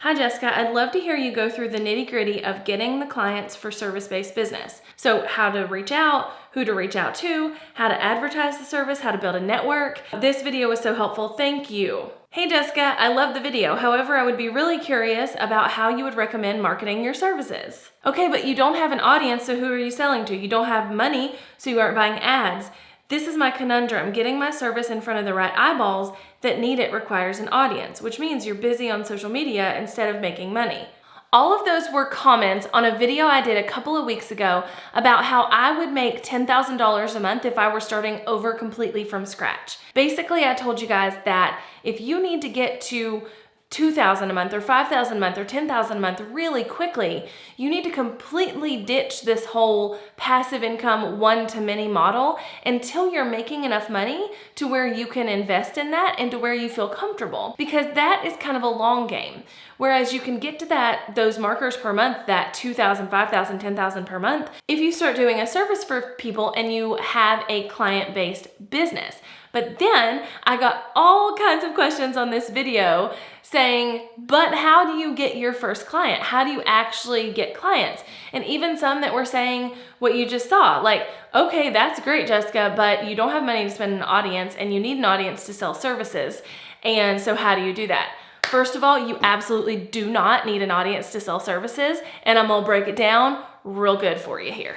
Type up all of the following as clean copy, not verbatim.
Hi Jessica, I'd love to hear you go through the nitty-gritty of getting the clients for service-based business. So how to reach out, who to reach out to, how to advertise the service, how to build a network. This video was so helpful, thank you. Hey Jessica, I love the video. However, I would be really curious about how you would recommend marketing your services. Okay, but you don't have an audience, so who are you selling to? You don't have money, so you aren't buying ads. This is my conundrum. Getting my service in front of the right eyeballs that need it requires an audience, which means you're busy on social media instead of making money. All of those were comments on a video I did a couple of weeks ago about how I would make $10,000 a month if I were starting over completely from scratch. Basically, I told you guys that if you need to get to $2,000 a month or $5,000 a month or $10,000 a month really quickly, you need to completely ditch this whole passive income one-to-many model until you're making enough money to where you can invest in that and to where you feel comfortable, because that is kind of a long game. Whereas you can get to those markers per month, that $2,000, $5,000, $10,000 per month, if you start doing a service for people and you have a client-based business. But then I got all kinds of questions on this video saying, but how do you get your first client? How do you actually get clients? And even some that were saying what you just saw, like, okay, that's great, Jessica, but you don't have money to spend an audience and you need an audience to sell services. And so how do you do that? First of all, you absolutely do not need an audience to sell services, and I'm gonna break it down real good for you here.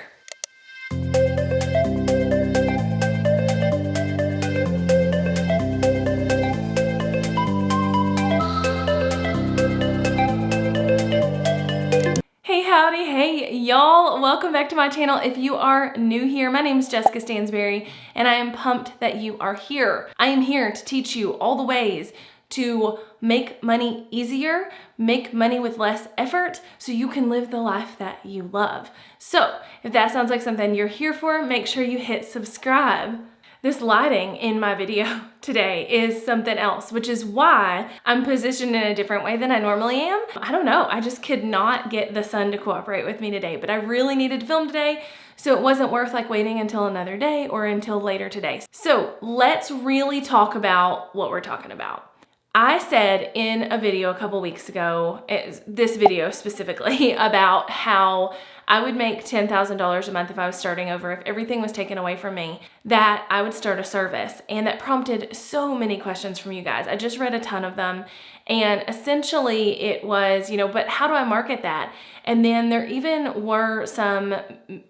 Howdy, hey y'all, welcome back to my channel. If you are new here, my name is Jessica Stansberry and I am pumped that you are here. I am here to teach you all the ways to make money easier, make money with less effort, so you can live the life that you love. So if that sounds like something you're here for, make sure you hit subscribe. This lighting in my video today is something else, which is why I'm positioned in a different way than I normally am. I don't know, I just could not get the sun to cooperate with me today, but I really needed to film today, so it wasn't worth like waiting until another day or until later today. So let's really talk about what we're talking about. I said in a video a couple weeks ago, this video specifically, about how I would make $10,000 a month if I was starting over, if everything was taken away from me, that I would start a service. And that prompted so many questions from you guys. I just read a ton of them. And essentially it was, but how do I market that? And then there even were some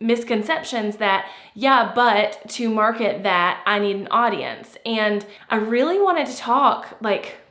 misconceptions that, yeah, but to market that, I need an audience. And I really wanted to talk,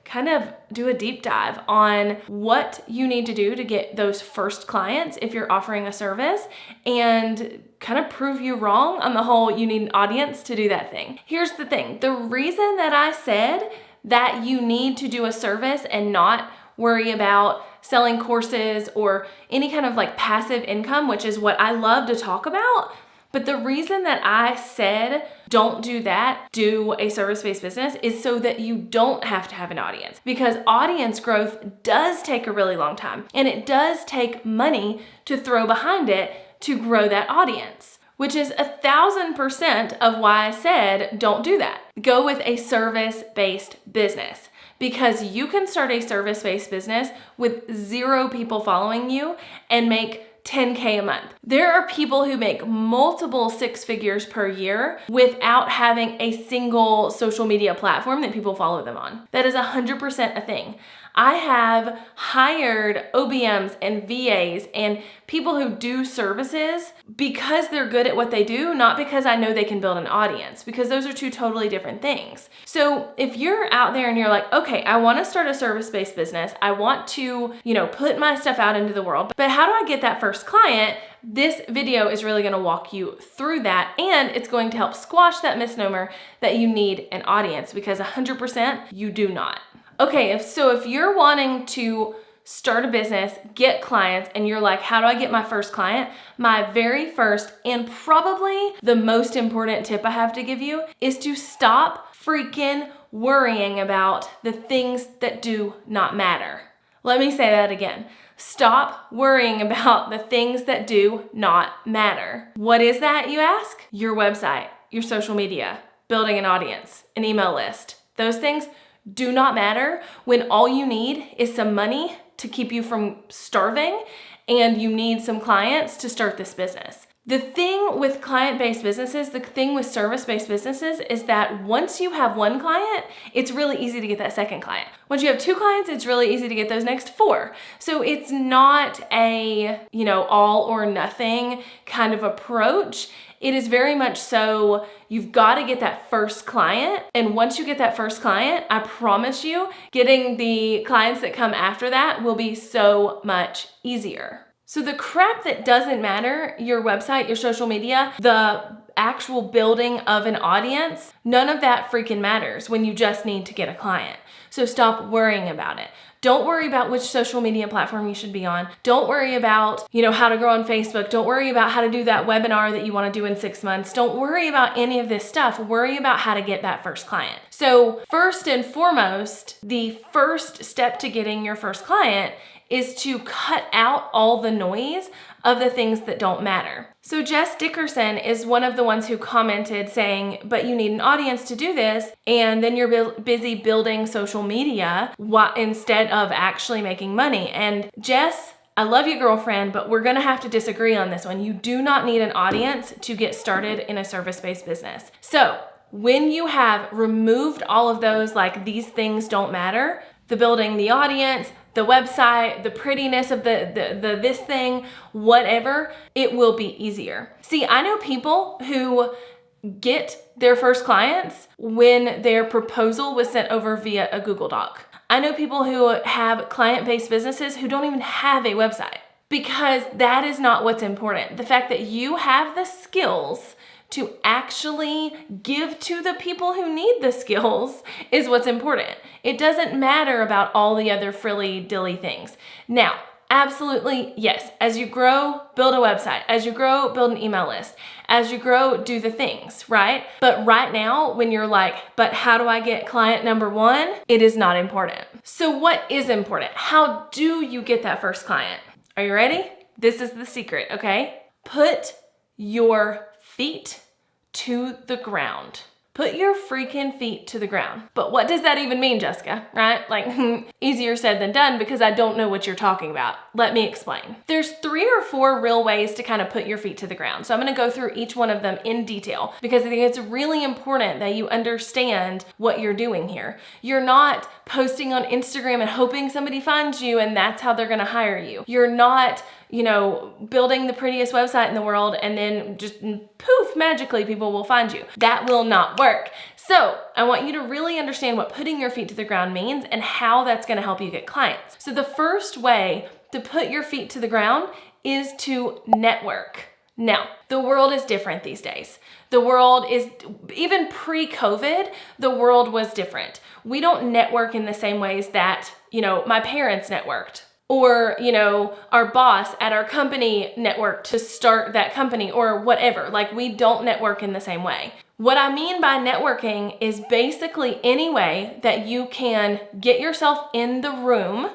kind of do a deep dive on what you need to do to get those first clients if you're offering a service, and kind of prove you wrong on the whole you need an audience to do that thing. Here's the thing. The reason that I said that you need to do a service and not worry about selling courses or any kind of passive income, which is what I love to talk about, but the reason that I said don't do that, do a service-based business, is so that you don't have to have an audience. Because audience growth does take a really long time, and it does take money to throw behind it to grow that audience, which is 1,000% of why I said don't do that. Go with a service-based business. Because you can start a service-based business with 0 people following you and make $10K a month. There are people who make multiple 6 figures per year without having a single social media platform that people follow them on. That is 100% a thing. I have hired OBMs and VAs and people who do services because they're good at what they do, not because I know they can build an audience, because those are two totally different things. So if you're out there and you're like, okay, I want to start a service-based business, I want to, put my stuff out into the world, but how do I get that first client? This video is really going to walk you through that, and it's going to help squash that misnomer that you need an audience, because 100% you do not. Okay, so if you're wanting to start a business, get clients, and you're like, how do I get my first client? My very first and probably the most important tip I have to give you is to stop freaking worrying about the things that do not matter. Let me say that again. Stop worrying about the things that do not matter. What is that, you ask? Your website, your social media, building an audience, an email list. Those things do not matter when all you need is some money to keep you from starving, and you need some clients to start this business. The thing with client-based businesses, the thing with service-based businesses is that once you have one client, it's really easy to get that second client. Once you have 2 clients, it's really easy to get those next 4. So it's not a, all or nothing kind of approach. It is very much so you've got to get that first client. And once you get that first client, I promise you, getting the clients that come after that will be so much easier. So the crap that doesn't matter, your website, your social media, the actual building of an audience, none of that freaking matters when you just need to get a client. So stop worrying about it. Don't worry about which social media platform you should be on. Don't worry about, how to grow on Facebook. Don't worry about how to do that webinar that you want to do in 6 months. Don't worry about any of this stuff. Worry about how to get that first client. So first and foremost, the first step to getting your first client is to cut out all the noise of the things that don't matter. So Jess Dickerson is one of the ones who commented saying, but you need an audience to do this, and then you're busy building social media instead of actually making money. And Jess, I love you, girlfriend, but we're gonna have to disagree on this one. You do not need an audience to get started in a service-based business. So when you have removed all of those, like these things don't matter, the building the audience, the website, the prettiness of the this thing, whatever, it will be easier. See, I know people who get their first clients when their proposal was sent over via a Google Doc. I know people who have client-based businesses who don't even have a website, because that is not what's important. The fact that you have the skills to actually give to the people who need the skills is what's important. It doesn't matter about all the other frilly-dilly things. Now, absolutely, yes, as you grow, build a website. As you grow, build an email list. As you grow, do the things, right? But right now, when you're like, but how do I get client number 1? It is not important. So what is important? How do you get that first client? Are you ready? This is the secret, okay? Put your feet to the ground. Put your freaking feet to the ground. But what does that even mean, Jessica, right? Like, easier said than done, because I don't know what you're talking about. Let me explain. There's 3 or 4 real ways to kind of put your feet to the ground. So I'm gonna go through each one of them in detail, because I think it's really important that you understand what you're doing here. You're not posting on Instagram and hoping somebody finds you and that's how they're gonna hire you. You're not building the prettiest website in the world and then just poof, magically people will find you. That will not work. So I want you to really understand what putting your feet to the ground means and how that's gonna help you get clients. So the first way to put your feet to the ground is to network. Now, the world is different these days. The world is, even pre-COVID, the world was different. We don't network in the same ways that, my parents networked. Or, our boss at our company networked to start that company or whatever. Like, we don't network in the same way. What I mean by networking is basically any way that you can get yourself in the room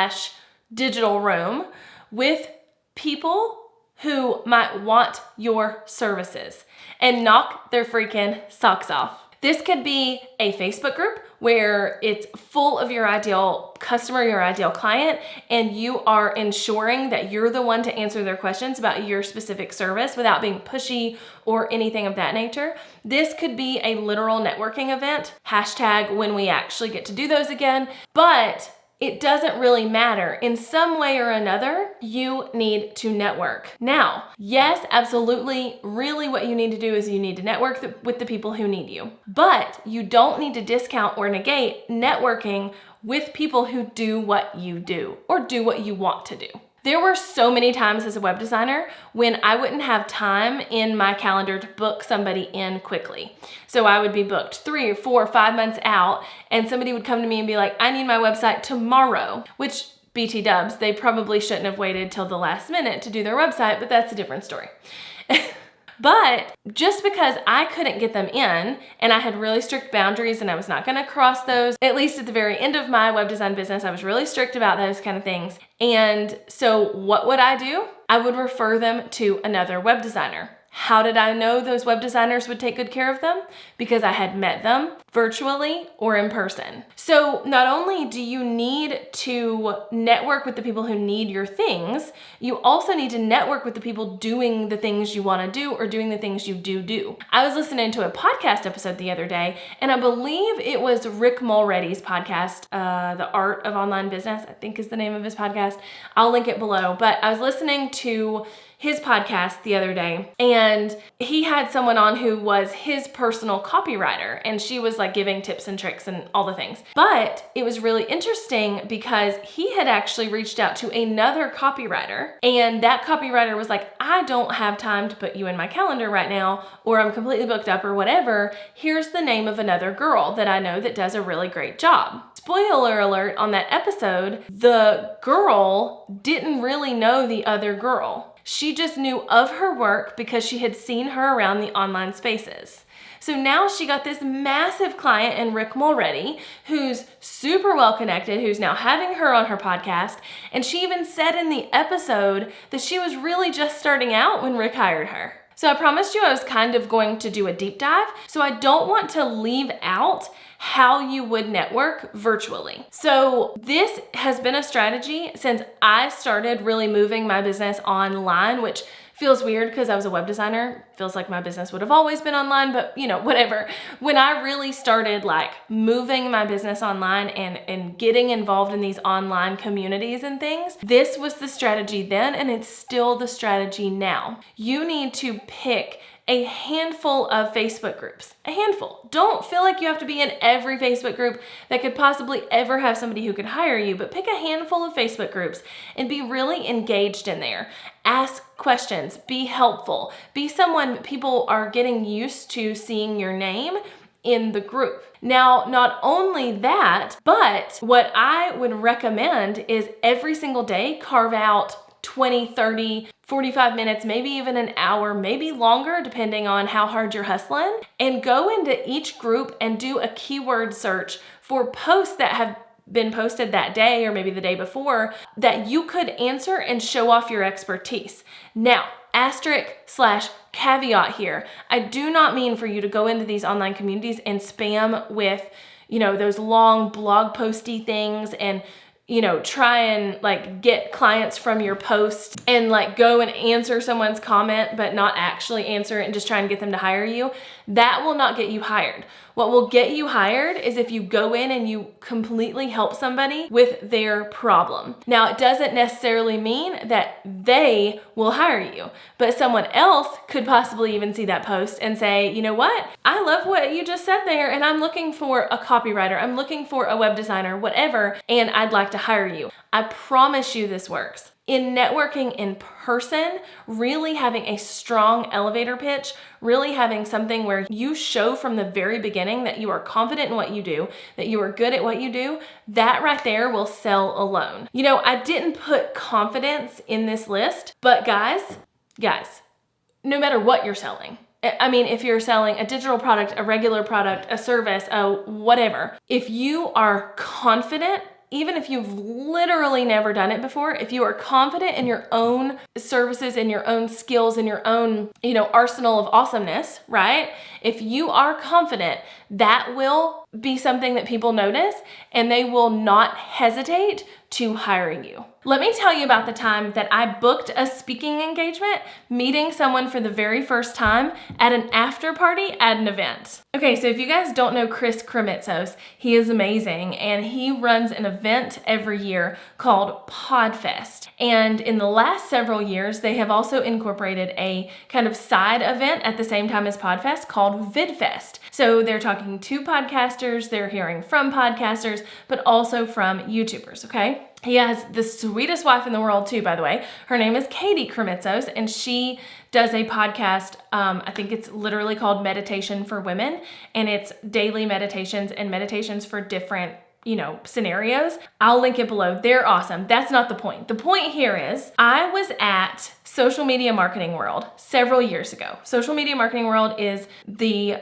/ digital room with people who might want your services and knock their freaking socks off. This could be a Facebook group where it's full of your ideal customer, your ideal client, and you are ensuring that you're the one to answer their questions about your specific service without being pushy or anything of that nature. This could be a literal networking event, # when we actually get to do those again, but it doesn't really matter. In some way or another, you need to network. Now, yes, absolutely, really what you need to do is you need to network with the people who need you. But you don't need to discount or negate networking with people who do what you do or do what you want to do. There were so many times as a web designer when I wouldn't have time in my calendar to book somebody in quickly. So I would be booked 3 or 4 or 5 months out, and somebody would come to me and be like, I need my website tomorrow, which BT dubs, they probably shouldn't have waited till the last minute to do their website, but that's a different story. But just because I couldn't get them in and I had really strict boundaries and I was not gonna cross those, at least at the very end of my web design business, I was really strict about those kind of things. And so what would I do? I would refer them to another web designer. How did I know those web designers would take good care of them? Because I had met them virtually or in person. So not only do you need to network with the people who need your things, you also need to network with the people doing the things you want to do or doing the things you do. I was listening to a podcast episode the other day, and I believe it was Rick Mulready's podcast, The Art of Online Business, I think is the name of his podcast. I'll link it below. But I was listening to his podcast the other day, and he had someone on who was his personal copywriter, and she was like giving tips and tricks and all the things. But it was really interesting because he had actually reached out to another copywriter, and that copywriter was like, I don't have time to put you in my calendar right now, or I'm completely booked up or whatever. Here's the name of another girl that I know that does a really great job. Spoiler alert, on that episode, the girl didn't really know the other girl. She just knew of her work because she had seen her around the online spaces. So now she got this massive client in Rick Mulready, who's super well connected, who's now having her on her podcast. And she even said in the episode that she was really just starting out when Rick hired her. So I promised you I was kind of going to do a deep dive. So I don't want to leave out how you would network virtually. So this has been a strategy since I started really moving my business online, which feels weird because I was a web designer. Feels like my business would have always been online, but whatever. When I really started like moving my business online and getting involved in these online communities and things, this was the strategy then, and it's still the strategy now. You need to pick a handful of Facebook groups. A handful. Don't feel like you have to be in every Facebook group that could possibly ever have somebody who could hire you, but pick a handful of Facebook groups and be really engaged in there. Ask questions, be helpful, be someone people are getting used to seeing your name in the group. Now, not only that, but what I would recommend is every single day carve out 20, 30, 45 minutes, maybe even an hour, maybe longer, depending on how hard you're hustling, and go into each group and do a keyword search for posts that have been posted that day or maybe the day before that you could answer and show off your expertise. Now, */caveat here. I do not mean for you to go into these online communities and spam with, those long blog posty things and try and like get clients from your post and like go and answer someone's comment, but not actually answer it and just try and get them to hire you. That will not get you hired. What will get you hired is if you go in and you completely help somebody with their problem. Now, it doesn't necessarily mean that they will hire you, but someone else could possibly even see that post and say, you know what? I love what you just said there, and I'm looking for a copywriter. I'm looking for a web designer, whatever, and I'd like to hire you. I promise you this works. In networking in person, really having a strong elevator pitch, really having something where you show from the very beginning that you are confident in what you do, that you are good at what you do, that right there will sell alone. I didn't put confidence in this list, but guys, no matter what you're selling, if you're selling a digital product, a regular product, a service, whatever, if you are confident, even if you've literally never done it before, if you are confident in your own services and your own skills and your own, arsenal of awesomeness, right? If you are confident, that will be something that people notice and they will not hesitate to hiring you. Let me tell you about the time that I booked a speaking engagement, meeting someone for the very first time at an after party at an event. Okay, so if you guys don't know Chris Kremitzos, he is amazing, and he runs an event every year called PodFest. And in the last several years, they have also incorporated a kind of side event at the same time as PodFest called VidFest. So they're talking to podcasters, they're hearing from podcasters, but also from YouTubers, okay? He has the sweetest wife in the world too, by the way. Her name is Katie Kremitzos, and she does a podcast. I think it's literally called Meditation for Women, and it's daily meditations and meditations for different scenarios. I'll link it below. They're awesome. That's not the point. The point here is I was at Social Media Marketing World several years ago. Social Media Marketing World is the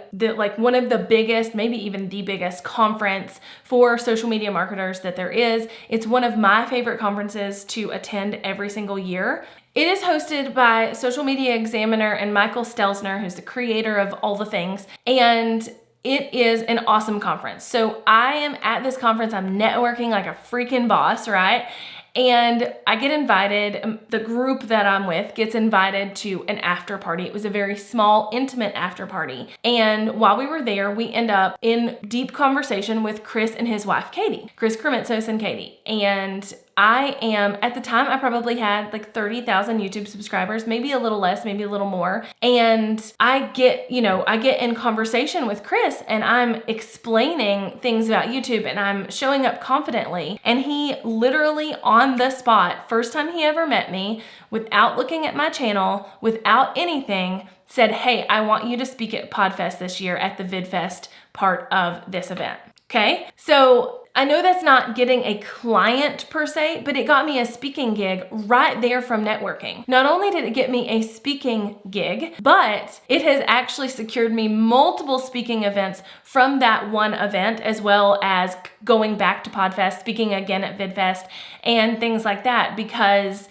one of the biggest, maybe even the biggest conference for social media marketers that there is. It's one of my favorite conferences to attend every single year. It is hosted by Social Media Examiner and Michael Stelzner, who's the creator of all the things. And it is an awesome conference. So I am at this conference, I'm networking like a freaking boss, right? And I get invited, the group that I'm with gets invited to an after party. It was a very small, intimate after party. And while we were there, we end up in deep conversation with Chris and his wife, Katie, Chris Krementzos and Katie. And I am, at the time, I probably had like 30,000 YouTube subscribers, maybe a little less, maybe a little more. And I get in conversation with Chris and I'm explaining things about YouTube and I'm showing up confidently. And he literally on the spot, first time he ever met me, without looking at my channel, without anything, said, "Hey, I want you to speak at PodFest this year at the VidFest part of this event." Okay, so I know that's not getting a client per se, but it got me a speaking gig right there from networking. Not only did it get me a speaking gig, but it has actually secured me multiple speaking events from that one event, as well as going back to PodFest, speaking again at VidFest, and things like that, because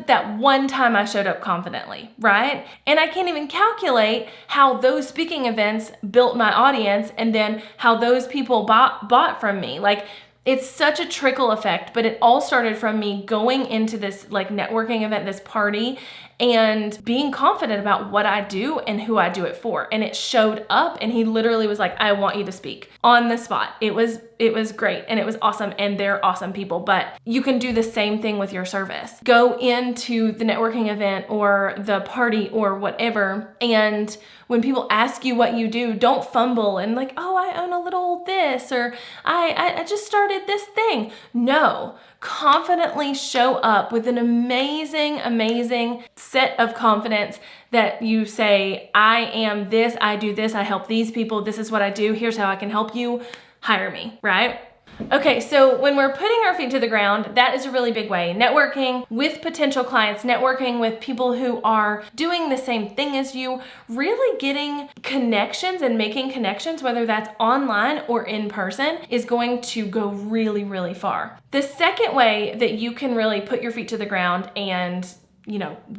that one time I showed up confidently, right? And I can't even calculate how those speaking events built my audience and then how those people bought from me. Like, it's such a trickle effect, but it all started from me going into this like networking event, this party, and being confident about what I do and who I do it for. And it showed up and he literally was like, "I want you to speak," on the spot. It was great and it was awesome and they're awesome people, but you can do the same thing with your service. Go into the networking event or the party or whatever, and when people ask you what you do, don't fumble and like, "Oh, I own a little this," or I just started this thing. No, confidently show up with an amazing set of confidence that you say, "I am this, I do this, I help these people, this is what I do, here's how I can help you, hire me," right? Okay, so when we're putting our feet to the ground, that is a really big way. Networking with potential clients, networking with people who are doing the same thing as you, really getting connections and making connections, whether that's online or in person, is going to go really far. The second way that you can really put your feet to the ground and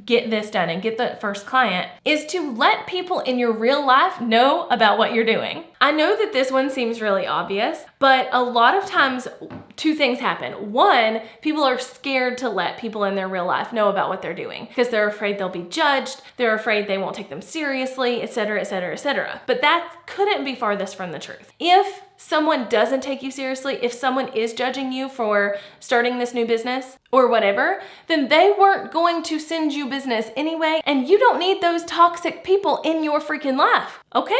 get this done and get the first client is to let people in your real life know about what you're doing. I know that this one seems really obvious, but a lot of times two things happen. One, people are scared to let people in their real life know about what they're doing because they're afraid they'll be judged, they're afraid they won't take them seriously, etc., etc., etc. But that couldn't be farthest from the truth. If someone doesn't take you seriously, if someone is judging you for starting this new business or whatever, then they weren't going to send you business anyway, and you don't need those toxic people in your freaking life, okay?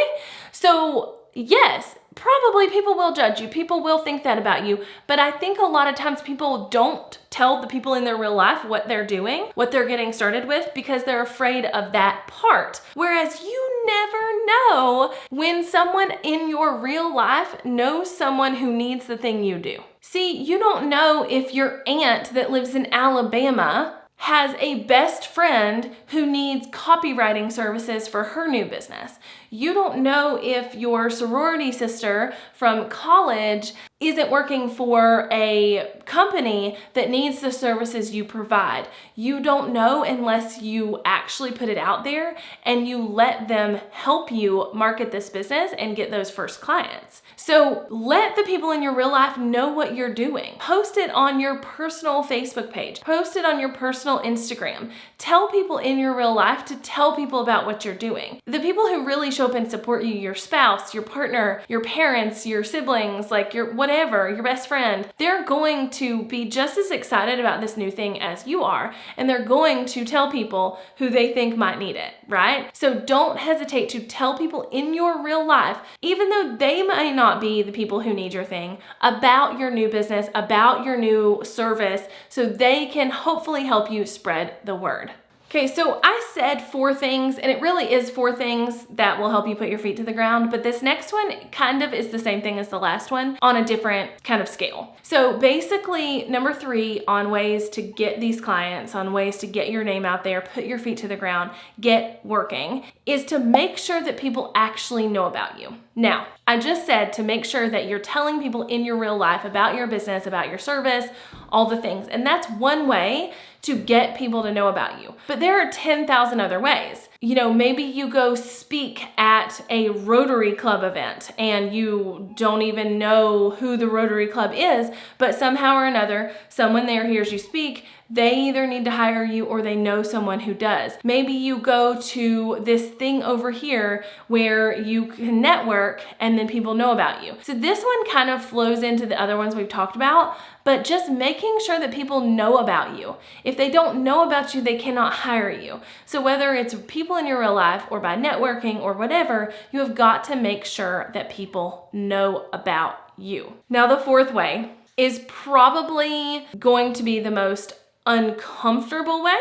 So yes, probably people will judge you, people will think that about you, but I think a lot of times people don't tell the people in their real life what they're doing, what they're getting started with, because they're afraid of that part. Whereas you never know when someone in your real life knows someone who needs the thing you do. See, you don't know if your aunt that lives in Alabama has a best friend who needs copywriting services for her new business. You don't know if your sorority sister from college isn't working for a company that needs the services you provide. You don't know unless you actually put it out there and you let them help you market this business and get those first clients. So let the people in your real life know what you're doing. Post it on your personal Facebook page. Post it on your personal Instagram. Tell people in your real life to tell people about what you're doing. The people who really show up and support you, your spouse, your partner, your parents, your siblings, like your whatever, your best friend, they're going to be just as excited about this new thing as you are, and they're going to tell people who they think might need it, right? So don't hesitate to tell people in your real life, even though they might not be the people who need your thing, about your new business, about your new service, so they can hopefully help you spread the word. Okay, so I said 4 things, and it really is 4 things that will help you put your feet to the ground, but this next one kind of is the same thing as the last one on a different kind of scale. So basically, number 3 on ways to get these clients, on ways to get your name out there, put your feet to the ground, get working, is to make sure that people actually know about you. Now, I just said to make sure that you're telling people in your real life about your business, about your service, all the things. And that's one way to get people to know about you. But there are 10,000 other ways. Maybe you go speak at a Rotary Club event and you don't even know who the Rotary Club is, but somehow or another, someone there hears you speak. They either need to hire you or they know someone who does. Maybe you go to this thing over here where you can network and then people know about you. So this one kind of flows into the other ones we've talked about, but just making sure that people know about you. If they don't know about you, they cannot hire you. So whether it's people in your real life or by networking or whatever, you have got to make sure that people know about you. Now, the fourth way is probably going to be the most uncomfortable way,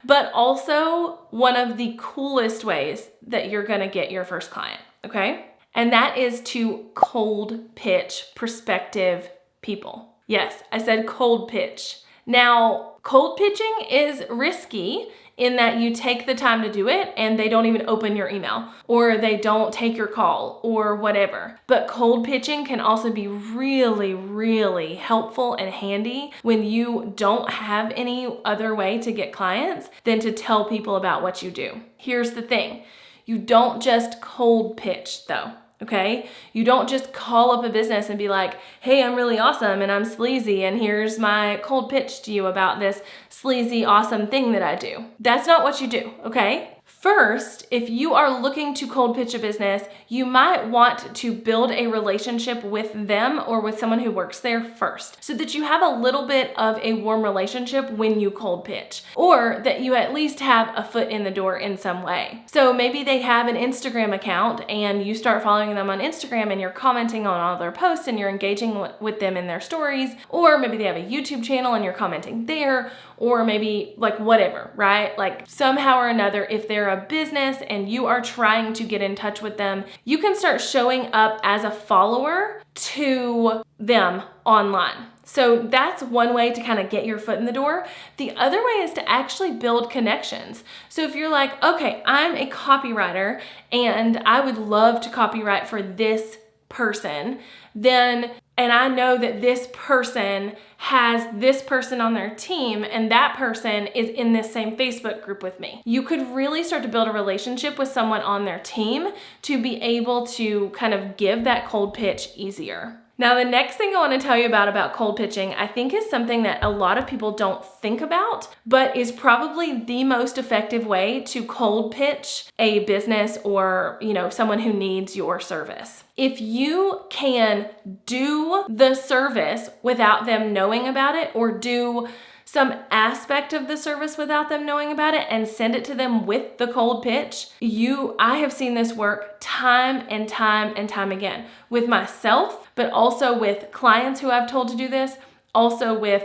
but also one of the coolest ways that you're gonna get your first client, okay? And that is to cold pitch prospective people. Yes, I said cold pitch. Now, cold pitching is risky in that you take the time to do it and they don't even open your email or they don't take your call or whatever. But cold pitching can also be really, really helpful and handy when you don't have any other way to get clients than to tell people about what you do. Here's the thing. You don't just cold pitch though. Okay? You don't just call up a business and be like, hey, I'm really awesome and I'm sleazy and here's my cold pitch to you about this sleazy, awesome thing that I do. That's not what you do, okay? First, if you are looking to cold pitch a business, you might want to build a relationship with them or with someone who works there first so that you have a little bit of a warm relationship when you cold pitch, or that you at least have a foot in the door in some way. So maybe they have an Instagram account and you start following them on Instagram and you're commenting on all their posts and you're engaging with them in their stories, or maybe they have a YouTube channel and you're commenting there, or maybe like whatever, right? Like somehow or another, if they're a business and you are trying to get in touch with them, you can start showing up as a follower to them online. So that's one way to kind of get your foot in the door. The other way is to actually build connections. So if you're like, okay, I'm a copywriter and I would love to copywrite for this person, then, and I know that this person has this person on their team and that person is in this same Facebook group with me. You could really start to build a relationship with someone on their team to be able to kind of give that cold pitch easier. Now, the next thing I want to tell you about cold pitching, I think is something that a lot of people don't think about, but is probably the most effective way to cold pitch a business or, someone who needs your service. If you can do the service without them knowing about it, or do some aspect of the service without them knowing about it and send it to them with the cold pitch, I have seen this work time and time and time again with myself, but also with clients who I've told to do this, also with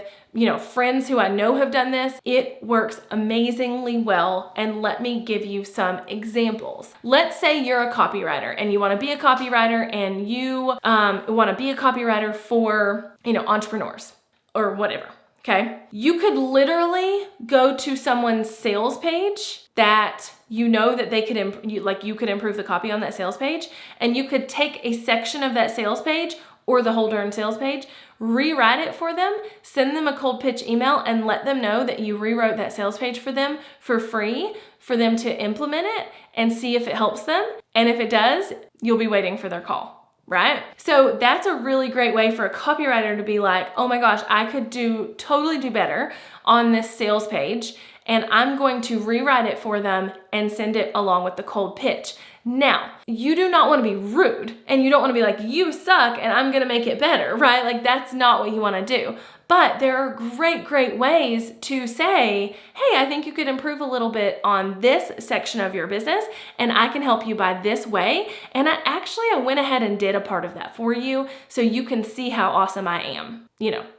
friends who I know have done this. It works amazingly well. And let me give you some examples. Let's say you're a copywriter and you want to be a copywriter and you want to be a copywriter for, entrepreneurs or whatever. Okay. You could literally go to someone's sales page that that they could, you could improve the copy on that sales page, and you could take a section of that sales page or the whole darn sales page, rewrite it for them, send them a cold pitch email, and let them know that you rewrote that sales page for them for free for them to implement it and see if it helps them. And if it does, you'll be waiting for their call. Right? So that's a really great way for a copywriter to be like, oh my gosh, I could totally do better on this sales page, and I'm going to rewrite it for them and send it along with the cold pitch. Now, you do not want to be rude and you don't want to be like, you suck and I'm going to make it better, right? Like that's not what you want to do. But there are great, great ways to say, hey, I think you could improve a little bit on this section of your business and I can help you by this way. And I went ahead and did a part of that for you so you can see how awesome I am,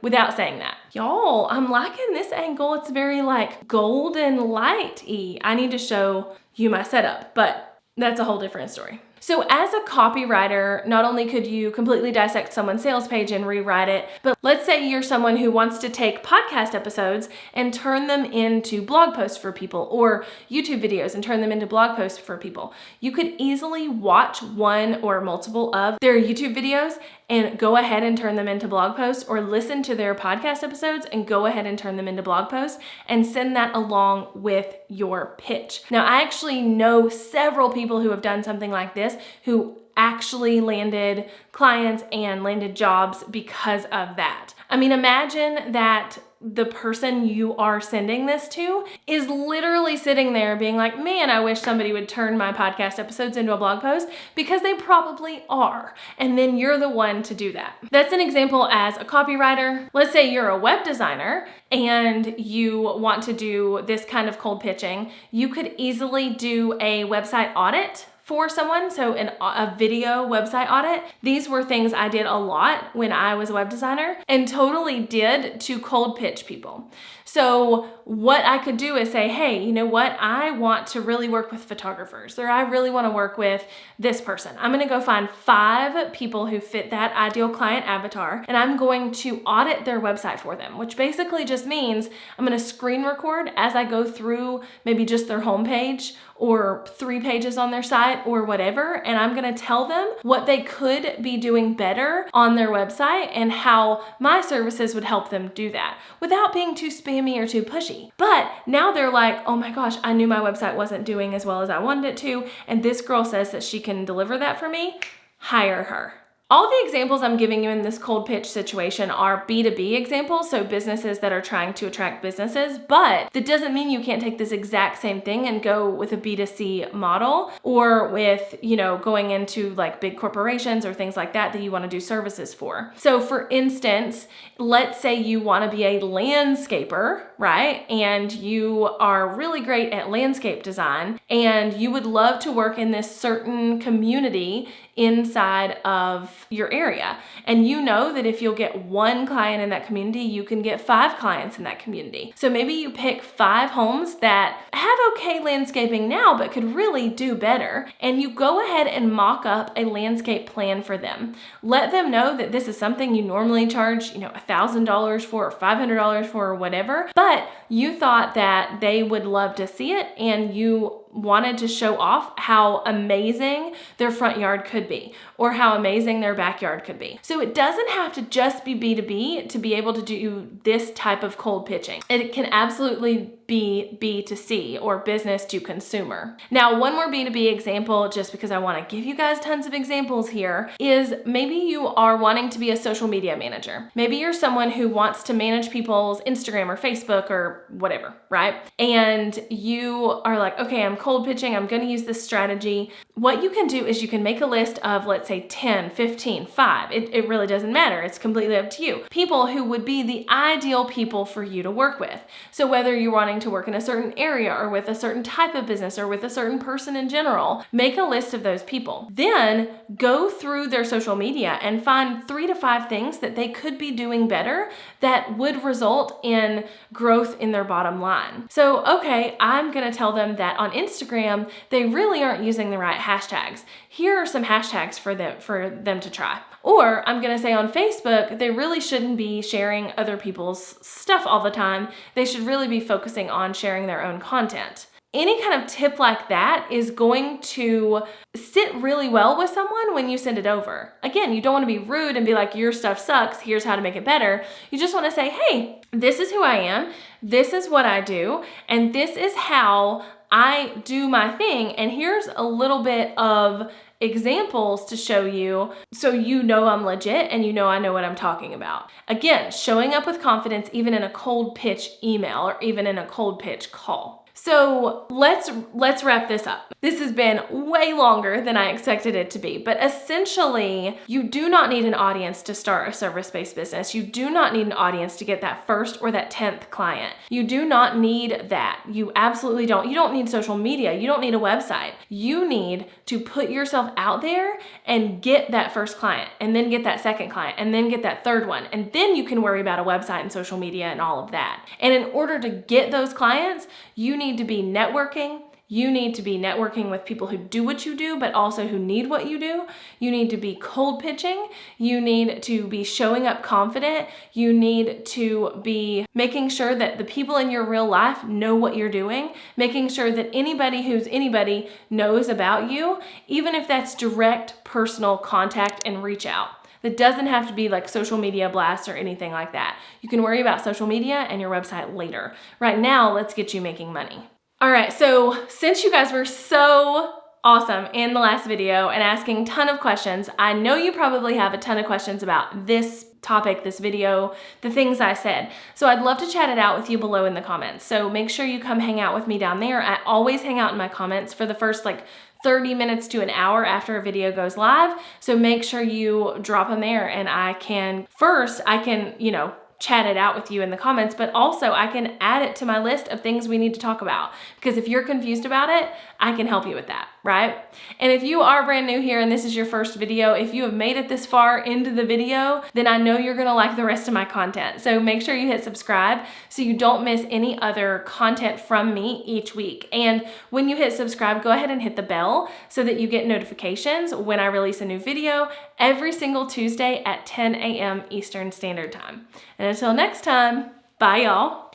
without saying that. Y'all, I'm liking this angle. It's very like golden light-y. I need to show you my setup, but that's a whole different story. So as a copywriter, not only could you completely dissect someone's sales page and rewrite it, but let's say you're someone who wants to take podcast episodes and turn them into blog posts for people, or YouTube videos and turn them into blog posts for people. You could easily watch one or multiple of their YouTube videos and go ahead and turn them into blog posts, or listen to their podcast episodes and go ahead and turn them into blog posts and send that along with your pitch. Now, I actually know several people who have done something like this, who actually landed clients and landed jobs because of that. I mean, imagine that the person you are sending this to is literally sitting there being like, man, I wish somebody would turn my podcast episodes into a blog post, because they probably are. And then you're the one to do that. That's an example as a copywriter. Let's say you're a web designer and you want to do this kind of cold pitching. You could easily do a website audit for someone, so a video website audit. These were things I did a lot when I was a web designer, and totally did to cold pitch people. So what I could do is say, hey, you know what? I want to really work with photographers, or I really want to work with this person. I'm going to go find 5 people who fit that ideal client avatar, and I'm going to audit their website for them, which basically just means I'm going to screen record as I go through maybe just their homepage or 3 pages on their site or whatever, and I'm going to tell them what they could be doing better on their website and how my services would help them do that without being too spammy or too pushy. But now they're like, oh my gosh, I knew my website wasn't doing as well as I wanted it to, and this girl says that she can deliver that for me. Hire her. All the examples I'm giving you in this cold pitch situation are B2B examples, so businesses that are trying to attract businesses, but that doesn't mean you can't take this exact same thing and go with a B2C model, or with, going into like big corporations or things like that you want to do services for. So for instance, let's say you want to be a landscaper, right? And you are really great at landscape design, and you would love to work in this certain community inside of your area. And you know that if you'll get 1 client in that community, you can get 5 clients in that community. So maybe you pick 5 homes that have okay landscaping now, but could really do better. And you go ahead and mock up a landscape plan for them. Let them know that this is something you normally charge, $1,000 for, or $500 for, or whatever, but you thought that they would love to see it, and you wanted to show off how amazing their front yard could be, or how amazing their backyard could be. So it doesn't have to just be B2B to be able to do this type of cold pitching. It can absolutely be B2C, or business to consumer. Now, one more B2B example, just because I want to give you guys tons of examples here, is maybe you are wanting to be a social media manager. Maybe you're someone who wants to manage people's Instagram or Facebook or whatever, right? And you are like, okay, I'm cold pitching, I'm going to use this strategy. What you can do is you can make a list of, let's say, 10, 15, 5. It really doesn't matter. It's completely up to you. People who would be the ideal people for you to work with. So whether you're wanting to work in a certain area, or with a certain type of business, or with a certain person in general, make a list of those people. Then go through their social media and find 3 to 5 things that they could be doing better that would result in growth in their bottom line. So, okay, I'm going to tell them that on Instagram, they really aren't using the right hashtags. Here are some hashtags for them to try. Or I'm going to say on Facebook, they really shouldn't be sharing other people's stuff all the time. They should really be focusing on sharing their own content. Any kind of tip like that is going to sit really well with someone when you send it over. Again, you don't want to be rude and be like, your stuff sucks, here's how to make it better. You just want to say, hey, this is who I am, this is what I do, and this is how I do my thing, and here's a little bit of examples to show you, so you know I'm legit and you know I know what I'm talking about. Again, showing up with confidence even in a cold pitch email, or even in a cold pitch call. So let's wrap this up. This has been way longer than I expected it to be, but essentially, you do not need an audience to start a service-based business. You do not need an audience to get that first or that 10th client. You do not need that. You absolutely don't. You don't need social media. You don't need a website. You need to put yourself out there and get that first client, and then get that second client, and then get that third one. And then you can worry about a website and social media and all of that. And in order to get those clients, you need to be networking, You need to be networking with people who do what you do, but also who need what you do. You need to be cold pitching. You need to be showing up confident. You need to be making sure that the people in your real life know what you're doing, making sure that anybody who's anybody knows about you, even if that's direct personal contact and reach out. That doesn't have to be like social media blasts or anything like that. You can worry about social media and your website later. Right now, let's get you making money. All right, so since you guys were so awesome in the last video and asking a ton of questions, I know you probably have a ton of questions about this topic, this video, the things I said. So I'd love to chat it out with you below in the comments. So make sure you come hang out with me down there. I always hang out in my comments for the first 30 minutes to an hour after a video goes live. So make sure you drop them there and I can, chat it out with you in the comments, but also I can add it to my list of things we need to talk about. Because if you're confused about it, I can help you with that, right? And if you are brand new here and this is your first video, if you have made it this far into the video, then I know you're gonna like the rest of my content. So make sure you hit subscribe so you don't miss any other content from me each week. And when you hit subscribe, go ahead and hit the bell so that you get notifications when I release a new video every single Tuesday at 10 a.m. Eastern Standard Time. And until next time, bye y'all.